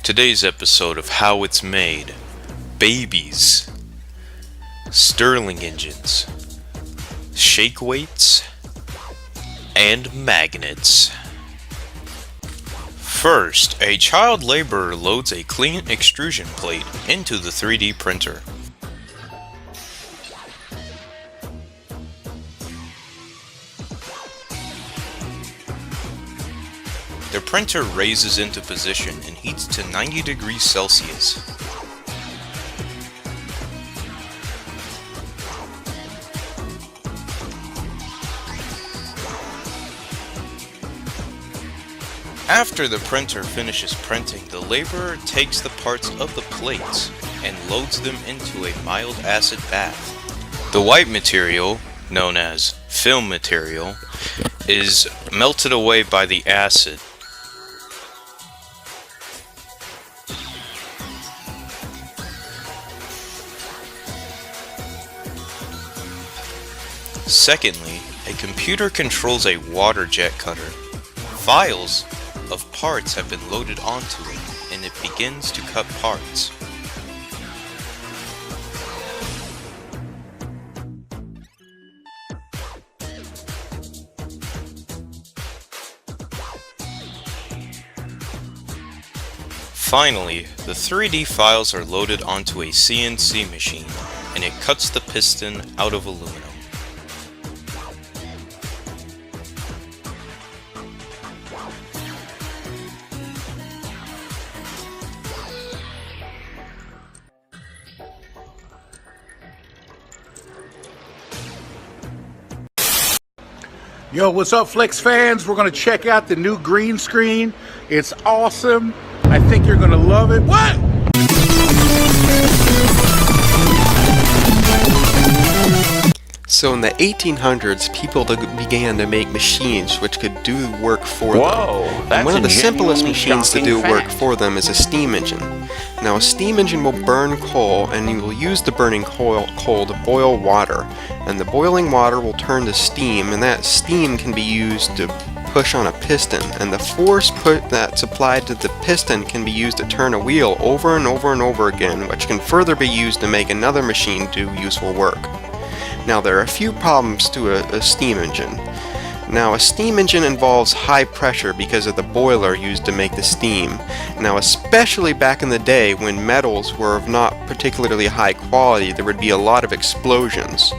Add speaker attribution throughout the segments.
Speaker 1: Today's episode of How It's Made: Babies, Stirling engines, shake weights, and magnets. First, a child laborer loads a clean extrusion plate into the 3D printer. The printer raises into position and heats to 90 degrees Celsius. After the printer finishes printing, the laborer takes the parts of the plates and loads them into a mild acid bath. The white material, known as film material, is melted away by the acid. Secondly, a computer controls a water jet cutter. Files of parts have been loaded onto it, and it begins to cut parts. Finally, the 3D files are loaded onto a CNC machine, and it cuts the piston out of aluminum.
Speaker 2: Yo, what's up, Flex fans? We're gonna check out the new green screen. It's awesome. I think you're gonna love it. What?
Speaker 3: So in the 1800s, people began to make machines which could do work for them. And one of the simplest machines to do work for them is a steam engine. Now a steam engine will burn coal, and you will use the burning coal to boil water. And the boiling water will turn to steam, and that steam can be used to push on a piston. And the force that's applied to the piston can be used to turn a wheel over and over and over again, which can further be used to make another machine do useful work. Now there are a few problems to a steam engine. Now a steam engine involves high pressure because of the boiler used to make the steam. Now especially back in the day when metals were of not particularly high quality, there would be a lot of explosions.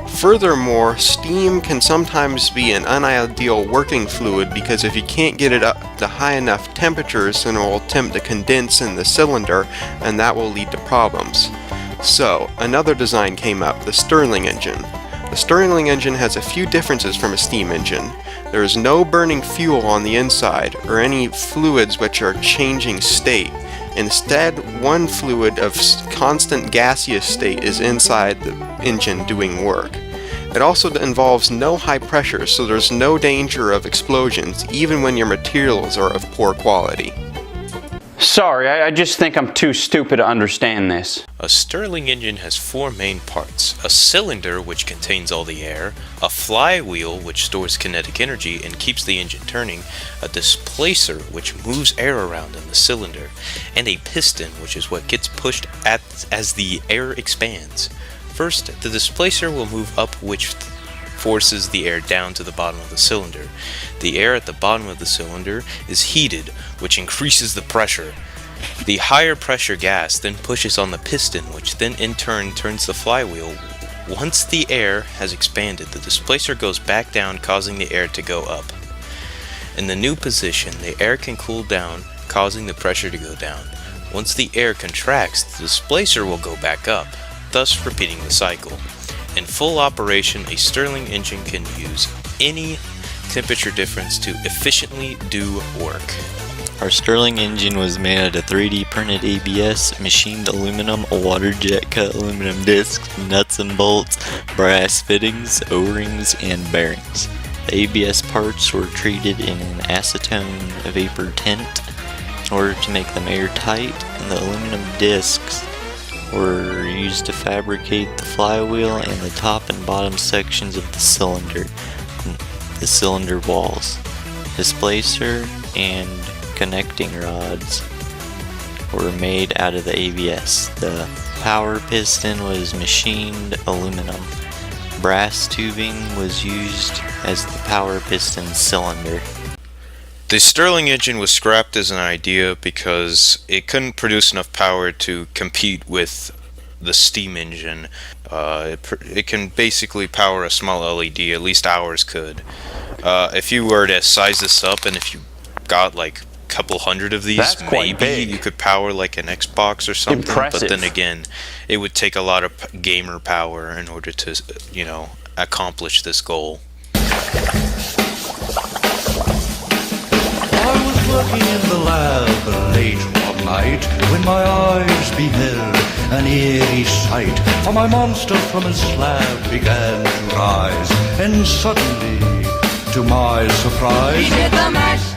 Speaker 3: Furthermore, steam can sometimes be an unideal working fluid because if you can't get it up to high enough temperatures, then it will attempt to condense in the cylinder, and that will lead to problems. So, another design came up, the Stirling engine. The Stirling engine has a few differences from a steam engine. There is no burning fuel on the inside, or any fluids which are changing state. Instead, one fluid of constant gaseous state is inside the engine doing work. It also involves no high pressure, so there's no danger of explosions, even when your materials are of poor quality.
Speaker 4: Sorry, I just think I'm too stupid to understand this.
Speaker 1: A Stirling engine has four main parts: a cylinder, which contains all the air, a flywheel, which stores kinetic energy and keeps the engine turning, a displacer, which moves air around in the cylinder, and a piston, which is what gets pushed as the air expands. First, the displacer will move up, which forces the air down to the bottom of the cylinder. The air at the bottom of the cylinder is heated, which increases the pressure. The higher pressure gas then pushes on the piston, which then in turn turns the flywheel. Once the air has expanded, the displacer goes back down, causing the air to go up. In the new position, the air can cool down, causing the pressure to go down. Once the air contracts, the displacer will go back up, thus repeating the cycle. In full operation, a Stirling engine can use any temperature difference to efficiently do work.
Speaker 5: Our Stirling engine was made out of 3D printed ABS, machined aluminum, water jet cut aluminum discs, nuts and bolts, brass fittings, O-rings, and bearings. The ABS parts were treated in an acetone vapor tint in order to make them airtight, and the aluminum discs were used to fabricate the flywheel and the top and bottom sections of the cylinder walls, displacer, and connecting rods were made out of the ABS. The power piston was machined aluminum. Brass tubing was used as the power piston cylinder.
Speaker 1: The Stirling engine was scrapped as an idea because it couldn't produce enough power to compete with the steam engine. It can basically power a small LED, at least ours could. If you were to size this up, and if you got like a couple hundred of these,
Speaker 4: That's quite
Speaker 1: maybe
Speaker 4: big.
Speaker 1: you could power like an Xbox or something.
Speaker 4: Impressive.
Speaker 1: But then again, it would take a lot of gamer power in order to, accomplish this goal.
Speaker 6: I was working in the lab late one night when my eyes beheld an eerie sight. For my monster from his slab began to rise, and suddenly, to my surprise,
Speaker 7: He did the mash.